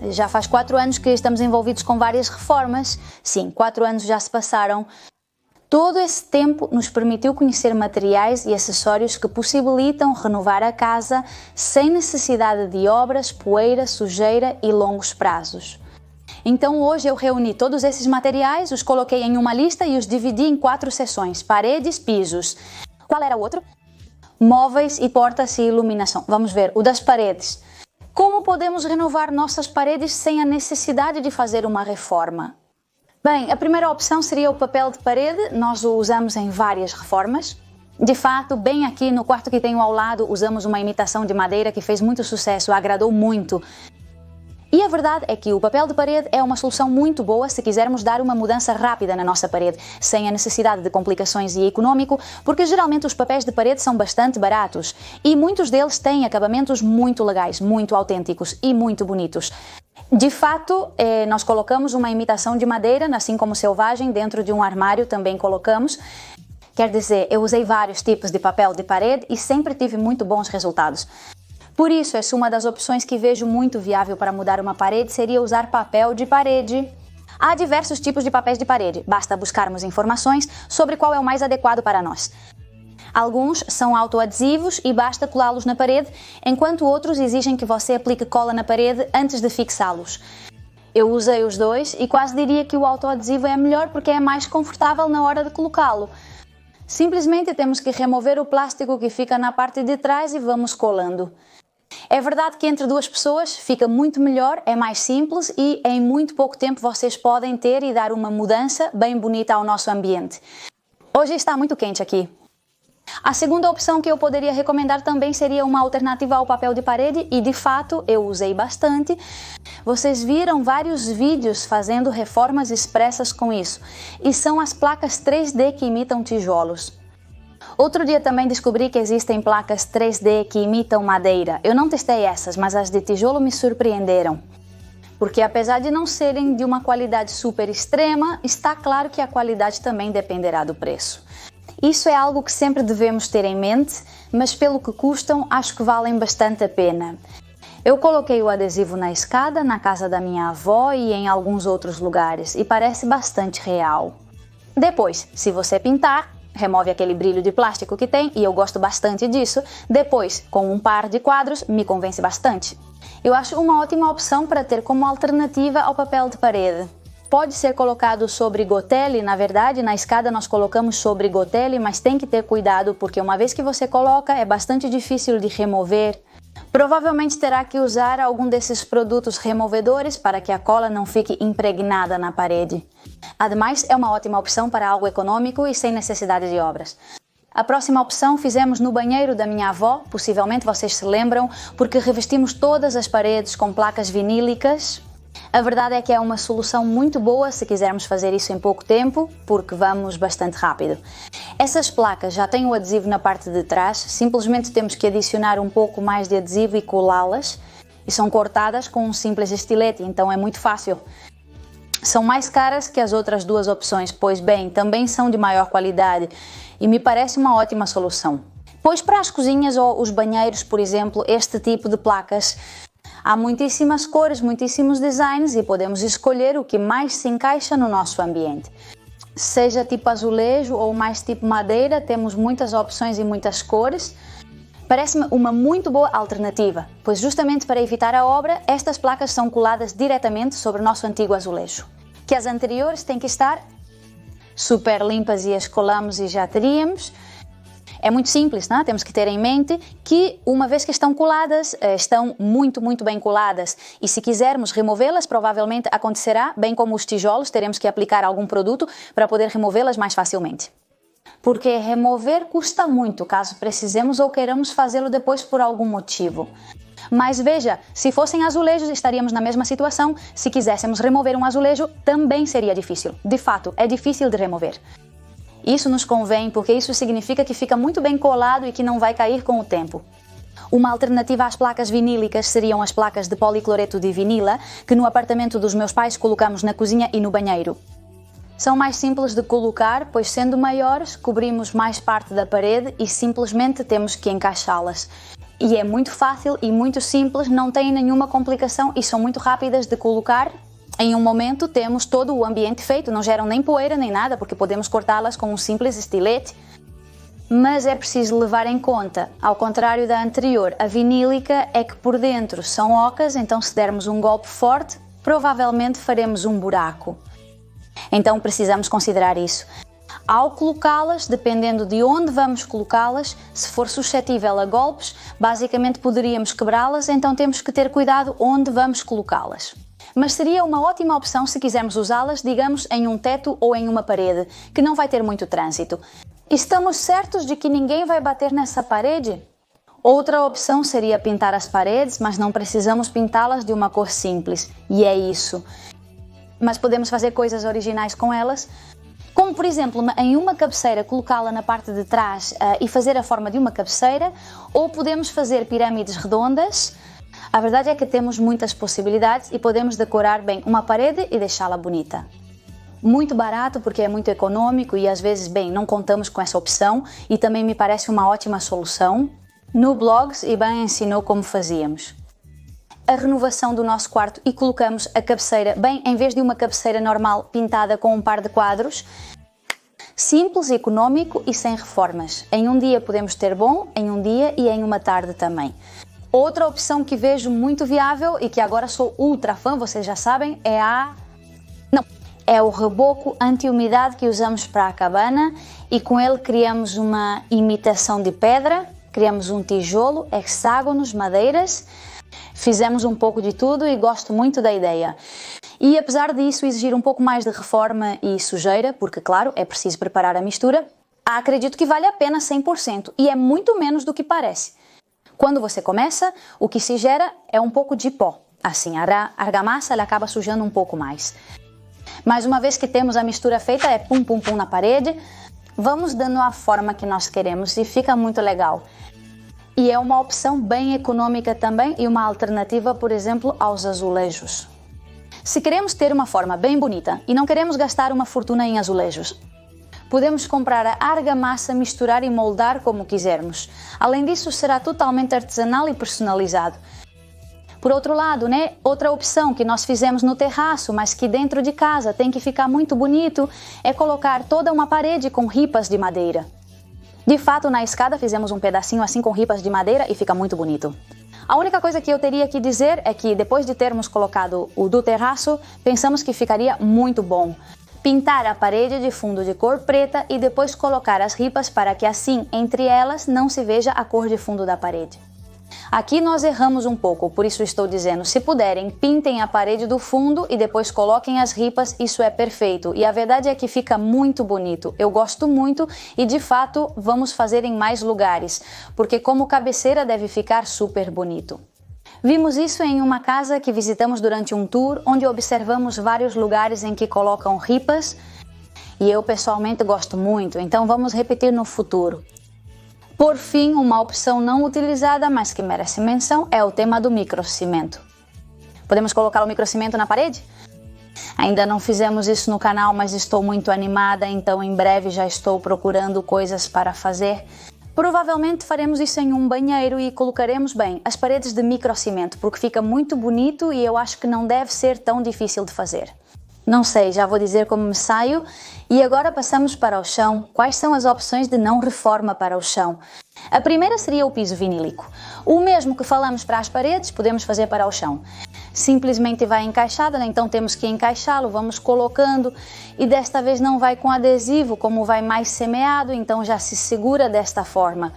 Já faz 4 anos que estamos envolvidos com várias reformas. Sim, 4 anos já se passaram. Todo esse tempo nos permitiu conhecer materiais e acessórios que possibilitam renovar a casa sem necessidade de obras, poeira, sujeira e longos prazos. Então hoje eu reuni todos esses materiais, os coloquei em uma lista e os dividi em 4 seções: paredes, pisos. Qual era o outro? Móveis e portas e iluminação. Vamos ver, o das paredes. Como podemos renovar nossas paredes sem a necessidade de fazer uma reforma? Bem, a primeira opção seria o papel de parede. Nós o usamos em várias reformas. De fato, bem aqui no quarto que tenho ao lado, usamos uma imitação de madeira que fez muito sucesso, agradou muito. E a verdade é que o papel de parede é uma solução muito boa se quisermos dar uma mudança rápida na nossa parede, sem a necessidade de complicações e econômico, porque geralmente os papéis de parede são bastante baratos e muitos deles têm acabamentos muito legais, muito autênticos e muito bonitos. De fato, nós colocamos uma imitação de madeira, assim como selvagem, dentro de um armário também colocamos. Quer dizer, eu usei vários tipos de papel de parede e sempre tive muito bons resultados. Por isso, essa é uma das opções que vejo muito viável para mudar uma parede, seria usar papel de parede. Há diversos tipos de papéis de parede, basta buscarmos informações sobre qual é o mais adequado para nós. Alguns são autoadesivos e basta colá-los na parede, enquanto outros exigem que você aplique cola na parede antes de fixá-los. Eu usei os dois e quase diria que o autoadesivo é melhor porque é mais confortável na hora de colocá-lo. Simplesmente temos que remover o plástico que fica na parte de trás e vamos colando. É verdade que entre 2 pessoas fica muito melhor, é mais simples e em muito pouco tempo vocês podem ter e dar uma mudança bem bonita ao nosso ambiente. Hoje está muito quente aqui. A segunda opção que eu poderia recomendar também seria uma alternativa ao papel de parede e de fato eu usei bastante. Vocês viram vários vídeos fazendo reformas expressas com isso e são as placas 3D que imitam tijolos. Outro dia também descobri que existem placas 3D que imitam madeira. Eu não testei essas, mas as de tijolo me surpreenderam. Porque apesar de não serem de uma qualidade super extrema, está claro que a qualidade também dependerá do preço. Isso é algo que sempre devemos ter em mente, mas pelo que custam, acho que valem bastante a pena. Eu coloquei o adesivo na escada, na casa da minha avó e em alguns outros lugares, e parece bastante real. Depois, se você pintar, remove aquele brilho de plástico que tem, e eu gosto bastante disso. Depois, com um par de quadros, me convence bastante. Eu acho uma ótima opção para ter como alternativa ao papel de parede. Pode ser colocado sobre gotele, na verdade, na escada nós colocamos sobre gotele, mas tem que ter cuidado porque uma vez que você coloca é bastante difícil de remover. Provavelmente terá que usar algum desses produtos removedores para que a cola não fique impregnada na parede. Ademais, é uma ótima opção para algo econômico e sem necessidade de obras. A próxima opção fizemos no banheiro da minha avó, possivelmente vocês se lembram, porque revestimos todas as paredes com placas vinílicas. A verdade é que é uma solução muito boa se quisermos fazer isso em pouco tempo, porque vamos bastante rápido. Essas placas já têm o adesivo na parte de trás, simplesmente temos que adicionar um pouco mais de adesivo e colá-las, e são cortadas com um simples estilete, então é muito fácil. São mais caras que as outras 2 opções, pois bem, também são de maior qualidade e me parece uma ótima solução. Pois para as cozinhas ou os banheiros, por exemplo, este tipo de placas, há muitíssimas cores, muitíssimos designs e podemos escolher o que mais se encaixa no nosso ambiente. Seja tipo azulejo ou mais tipo madeira, temos muitas opções e muitas cores. Parece-me uma muito boa alternativa, pois justamente para evitar a obra, estas placas são coladas diretamente sobre o nosso antigo azulejo. Que as anteriores têm que estar super limpas e as colamos e já teríamos. É muito simples, não é? Temos que ter em mente que uma vez que estão coladas, estão muito bem coladas e se quisermos removê-las, provavelmente acontecerá, bem como os tijolos, teremos que aplicar algum produto para poder removê-las mais facilmente. Porque remover custa muito, caso precisemos ou queiramos fazê-lo depois por algum motivo. Mas veja, se fossem azulejos estaríamos na mesma situação, se quiséssemos remover um azulejo também seria difícil. De fato, é difícil de remover. Isso nos convém porque isso significa que fica muito bem colado e que não vai cair com o tempo. Uma alternativa às placas vinílicas seriam as placas de policloreto de vinila, que no apartamento dos meus pais colocamos na cozinha e no banheiro. São mais simples de colocar, pois sendo maiores, cobrimos mais parte da parede e simplesmente temos que encaixá-las. E é muito fácil e muito simples, não tem nenhuma complicação e são muito rápidas de colocar. Em um momento temos todo o ambiente feito, não geram nem poeira nem nada, porque podemos cortá-las com um simples estilete. Mas é preciso levar em conta, ao contrário da anterior, a vinílica é que por dentro são ocas, então se dermos um golpe forte, provavelmente faremos um buraco. Então precisamos considerar isso. Ao colocá-las, dependendo de onde vamos colocá-las, se for suscetível a golpes, basicamente poderíamos quebrá-las, então temos que ter cuidado onde vamos colocá-las. Mas seria uma ótima opção se quisermos usá-las, digamos, em um teto ou em uma parede, que não vai ter muito trânsito. Estamos certos de que ninguém vai bater nessa parede? Outra opção seria pintar as paredes, mas não precisamos pintá-las de uma cor simples, e é isso. Mas podemos fazer coisas originais com elas, como por exemplo, em uma cabeceira colocá-la na parte de trás e fazer a forma de uma cabeceira, ou podemos fazer pirâmides redondas. A verdade é que temos muitas possibilidades e podemos decorar bem uma parede e deixá-la bonita. Muito barato porque é muito econômico e às vezes, bem, não contamos com essa opção e também me parece uma ótima solução. No Blogs, Iban ensinou como fazíamos a renovação do nosso quarto e colocamos a cabeceira, bem, em vez de uma cabeceira normal pintada com um par de quadros, simples, econômico e sem reformas. Em um dia podemos ter bom, em um dia e em uma tarde também. Outra opção que vejo muito viável e que agora sou ultra fã, vocês já sabem, é o reboco anti-umidade que usamos para a cabana e com ele criamos uma imitação de pedra, criamos um tijolo, hexágonos, madeiras, fizemos um pouco de tudo e gosto muito da ideia. E apesar disso exigir um pouco mais de reforma e sujeira, porque claro, é preciso preparar a mistura, acredito que vale a pena 100% e é muito menos do que parece. Quando você começa, o que se gera é um pouco de pó, assim, a argamassa ela acaba sujando um pouco mais. Mas uma vez que temos a mistura feita, é pum pum pum na parede, vamos dando a forma que nós queremos e fica muito legal. E é uma opção bem econômica também e uma alternativa, por exemplo, aos azulejos. Se queremos ter uma forma bem bonita e não queremos gastar uma fortuna em azulejos, podemos comprar a argamassa, misturar e moldar como quisermos. Além disso, será totalmente artesanal e personalizado. Por outro lado, outra opção que nós fizemos no terraço, mas que dentro de casa tem que ficar muito bonito, é colocar toda uma parede com ripas de madeira. De fato, na escada fizemos um pedacinho assim com ripas de madeira e fica muito bonito. A única coisa que eu teria que dizer é que depois de termos colocado o do terraço, pensamos que ficaria muito bom pintar a parede de fundo de cor preta e depois colocar as ripas para que assim, entre elas, não se veja a cor de fundo da parede. Aqui nós erramos um pouco, por isso estou dizendo, se puderem, pintem a parede do fundo e depois coloquem as ripas, isso é perfeito. E a verdade é que fica muito bonito, eu gosto muito e de fato vamos fazer em mais lugares, porque como cabeceira deve ficar super bonito. Vimos isso em uma casa que visitamos durante um tour, onde observamos vários lugares em que colocam ripas e eu pessoalmente gosto muito, então vamos repetir no futuro. Por fim, uma opção não utilizada, mas que merece menção, é o tema do microcimento. Podemos colocar o microcimento na parede? Ainda não fizemos isso no canal, mas estou muito animada, então em breve já estou procurando coisas para fazer. Provavelmente faremos isso em um banheiro e colocaremos bem as paredes de microcimento, porque fica muito bonito e eu acho que não deve ser tão difícil de fazer. Não sei, já vou dizer como me saio. E agora passamos para o chão. Quais são as opções de não reforma para o chão? A primeira seria o piso vinílico. O mesmo que falamos para as paredes, podemos fazer para o chão. Simplesmente vai encaixado, então temos que encaixá-lo, vamos colocando e desta vez não vai com adesivo, como vai mais semeado, então já se segura desta forma.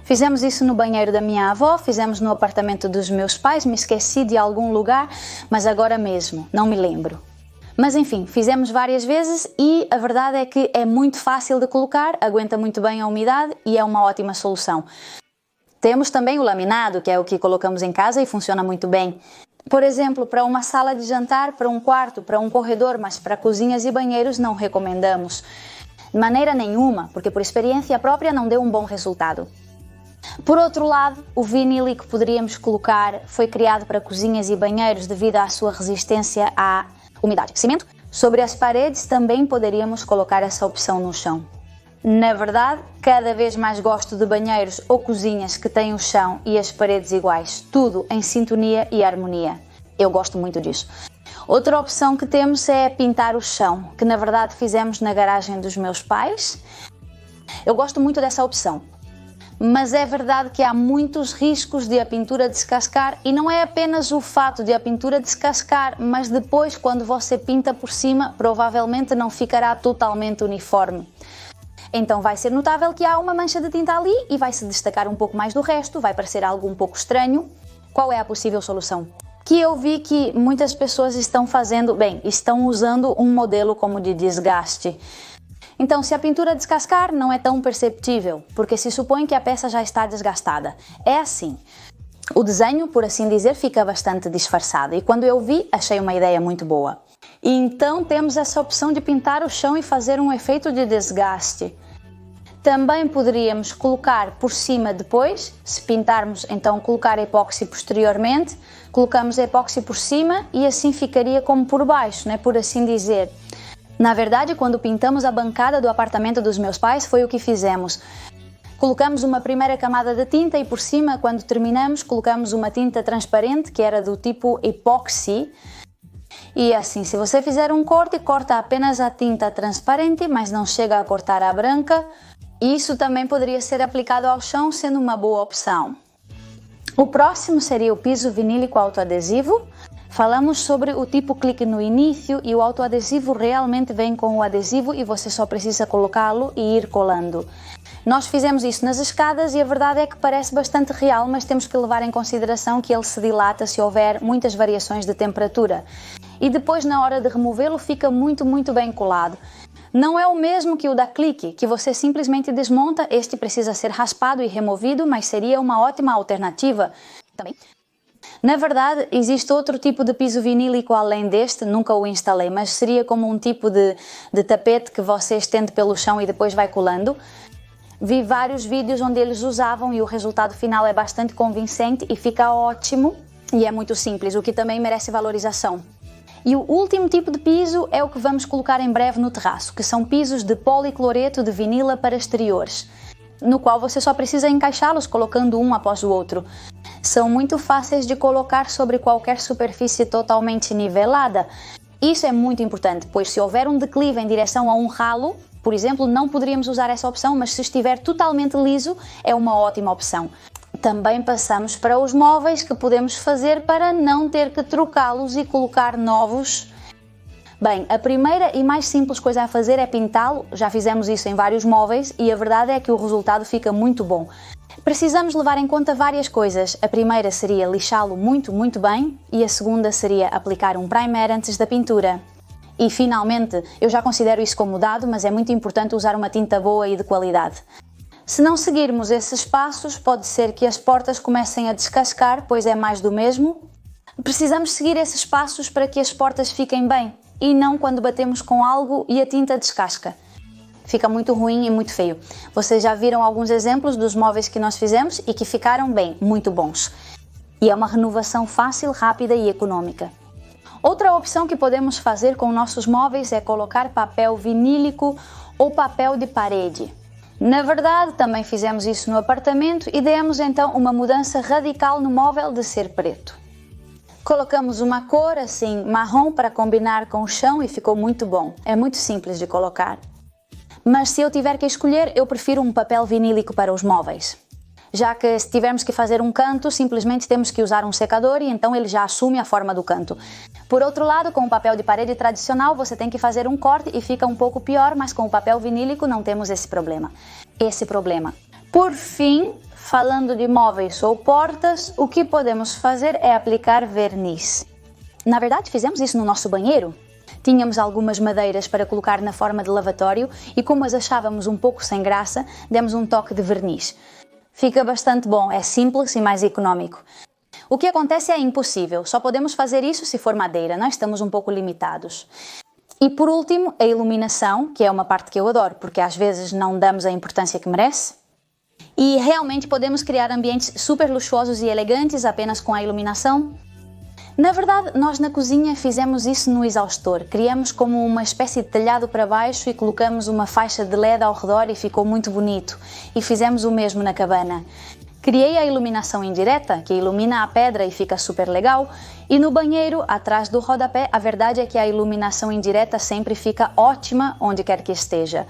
Fizemos isso no banheiro da minha avó, fizemos no apartamento dos meus pais, me esqueci de algum lugar, mas agora mesmo, não me lembro. Mas enfim, fizemos várias vezes e a verdade é que é muito fácil de colocar, aguenta muito bem a umidade e é uma ótima solução. Temos também o laminado, que é o que colocamos em casa e funciona muito bem. Por exemplo, para uma sala de jantar, para um quarto, para um corredor, mas para cozinhas e banheiros não recomendamos. De maneira nenhuma, porque por experiência própria não deu um bom resultado. Por outro lado, o vinílico que poderíamos colocar foi criado para cozinhas e banheiros devido à sua resistência à umidade. Cimento. Sobre as paredes também poderíamos colocar essa opção no chão. Na verdade, cada vez mais gosto de banheiros ou cozinhas que têm o chão e as paredes iguais, tudo em sintonia e harmonia. Eu gosto muito disso. Outra opção que temos é pintar o chão, que na verdade fizemos na garagem dos meus pais. Eu gosto muito dessa opção, mas é verdade que há muitos riscos de a pintura descascar, e não é apenas o fato de a pintura descascar, mas depois quando você pinta por cima, provavelmente não ficará totalmente uniforme. Então vai ser notável que há uma mancha de tinta ali e vai se destacar um pouco mais do resto, vai parecer algo um pouco estranho. Qual é a possível solução? Que eu vi que muitas pessoas estão fazendo, estão usando um modelo como de desgaste. Então, se a pintura descascar, não é tão perceptível, porque se supõe que a peça já está desgastada. É assim. O desenho, por assim dizer, fica bastante disfarçado, e quando eu vi, achei uma ideia muito boa. E então temos essa opção de pintar o chão e fazer um efeito de desgaste. Também poderíamos colocar por cima depois, se pintarmos, então colocar epóxi posteriormente, colocamos epóxi por cima e assim ficaria como por baixo, né, por assim dizer. Na verdade, quando pintamos a bancada do apartamento dos meus pais, foi o que fizemos. Colocamos uma primeira camada de tinta e por cima, quando terminamos, colocamos uma tinta transparente, que era do tipo epóxi. E assim, se você fizer um corte, corta apenas a tinta transparente, mas não chega a cortar a branca. Isso também poderia ser aplicado ao chão, sendo uma boa opção. O próximo seria o piso vinílico autoadesivo. Falamos sobre o tipo clique no início e o autoadesivo realmente vem com o adesivo e você só precisa colocá-lo e ir colando. Nós fizemos isso nas escadas e a verdade é que parece bastante real, mas temos que levar em consideração que ele se dilata se houver muitas variações de temperatura. E depois, na hora de removê-lo, fica muito bem colado. Não é o mesmo que o da clique, que você simplesmente desmonta, este precisa ser raspado e removido, mas seria uma ótima alternativa também. Na verdade, existe outro tipo de piso vinílico além deste, nunca o instalei, mas seria como um tipo de tapete que você estende pelo chão e depois vai colando. Vi vários vídeos onde eles usavam e o resultado final é bastante convincente e fica ótimo e é muito simples, o que também merece valorização. E o último tipo de piso é o que vamos colocar em breve no terraço, que são pisos de policloreto de vinila para exteriores, no qual você só precisa encaixá-los colocando um após o outro. São muito fáceis de colocar sobre qualquer superfície totalmente nivelada. Isso é muito importante, pois se houver um declive em direção a um ralo, por exemplo, não poderíamos usar essa opção, mas se estiver totalmente liso, é uma ótima opção. Também passamos para os móveis que podemos fazer para não ter que trocá-los e colocar novos. Bem, a primeira e mais simples coisa a fazer é pintá-lo, já fizemos isso em vários móveis e a verdade é que o resultado fica muito bom. Precisamos levar em conta várias coisas. A primeira seria lixá-lo muito bem e a segunda seria aplicar um primer antes da pintura. E finalmente, eu já considero isso como dado, mas é muito importante usar uma tinta boa e de qualidade. Se não seguirmos esses passos, pode ser que as portas comecem a descascar, pois é mais do mesmo. Precisamos seguir esses passos para que as portas fiquem bem, e não quando batemos com algo e a tinta descasca. Fica muito ruim e muito feio. Vocês já viram alguns exemplos dos móveis que nós fizemos e que ficaram bem, muito bons. E é uma renovação fácil, rápida e econômica. Outra opção que podemos fazer com nossos móveis é colocar papel vinílico ou papel de parede. Na verdade, também fizemos isso no apartamento e demos então uma mudança radical no móvel de ser preto. Colocamos uma cor assim, marrom, para combinar com o chão e ficou muito bom. É muito simples de colocar. Mas se eu tiver que escolher, eu prefiro um papel vinílico para os móveis. Já que se tivermos que fazer um canto, simplesmente temos que usar um secador e então ele já assume a forma do canto. Por outro lado, com o papel de parede tradicional, você tem que fazer um corte e fica um pouco pior, mas com o papel vinílico não temos esse problema. Por fim, falando de móveis ou portas, o que podemos fazer é aplicar verniz. Na verdade, fizemos isso no nosso banheiro. Tínhamos algumas madeiras para colocar na forma de lavatório e como as achávamos um pouco sem graça, demos um toque de verniz. Fica bastante bom, é simples e mais econômico. O que acontece é impossível, só podemos fazer isso se for madeira, nós estamos um pouco limitados. E por último, a iluminação, que é uma parte que eu adoro, porque às vezes não damos a importância que merece. E realmente podemos criar ambientes super luxuosos e elegantes apenas com a iluminação. Na verdade, nós na cozinha fizemos isso no exaustor. Criamos como uma espécie de telhado para baixo e colocamos uma faixa de LED ao redor e ficou muito bonito. E fizemos o mesmo na cabana. Criei a iluminação indireta, que ilumina a pedra e fica super legal. E no banheiro, atrás do rodapé, a verdade é que a iluminação indireta sempre fica ótima onde quer que esteja.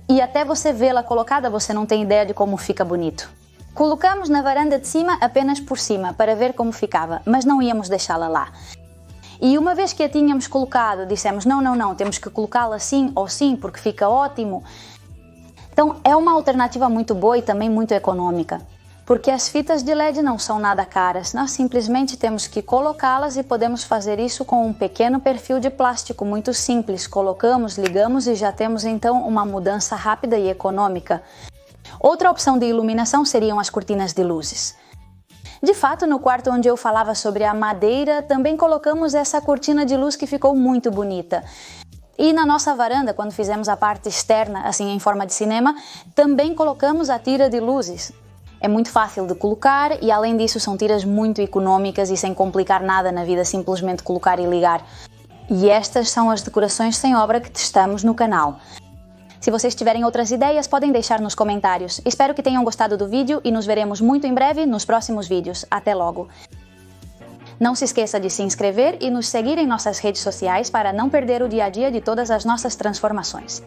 E até você vê-la colocada, você não tem ideia de como fica bonito. Colocamos na varanda de cima apenas por cima, para ver como ficava, mas não íamos deixá-la lá. E uma vez que a tínhamos colocado, dissemos, não, temos que colocá-la assim ou sim, porque fica ótimo. Então é uma alternativa muito boa e também muito econômica, porque as fitas de LED não são nada caras, nós simplesmente temos que colocá-las e podemos fazer isso com um pequeno perfil de plástico muito simples. Colocamos, ligamos e já temos então uma mudança rápida e econômica. Outra opção de iluminação seriam as cortinas de luzes. De fato, no quarto onde eu falava sobre a madeira, também colocamos essa cortina de luz que ficou muito bonita. E na nossa varanda, quando fizemos a parte externa, assim em forma de cinema, também colocamos a tira de luzes. É muito fácil de colocar e além disso são tiras muito econômicas e sem complicar nada na vida, simplesmente colocar e ligar. E estas são as decorações sem obra que testamos no canal. Se vocês tiverem outras ideias, podem deixar nos comentários. Espero que tenham gostado do vídeo e nos veremos muito em breve nos próximos vídeos. Até logo! Não se esqueça de se inscrever e nos seguir em nossas redes sociais para não perder o dia a dia de todas as nossas transformações.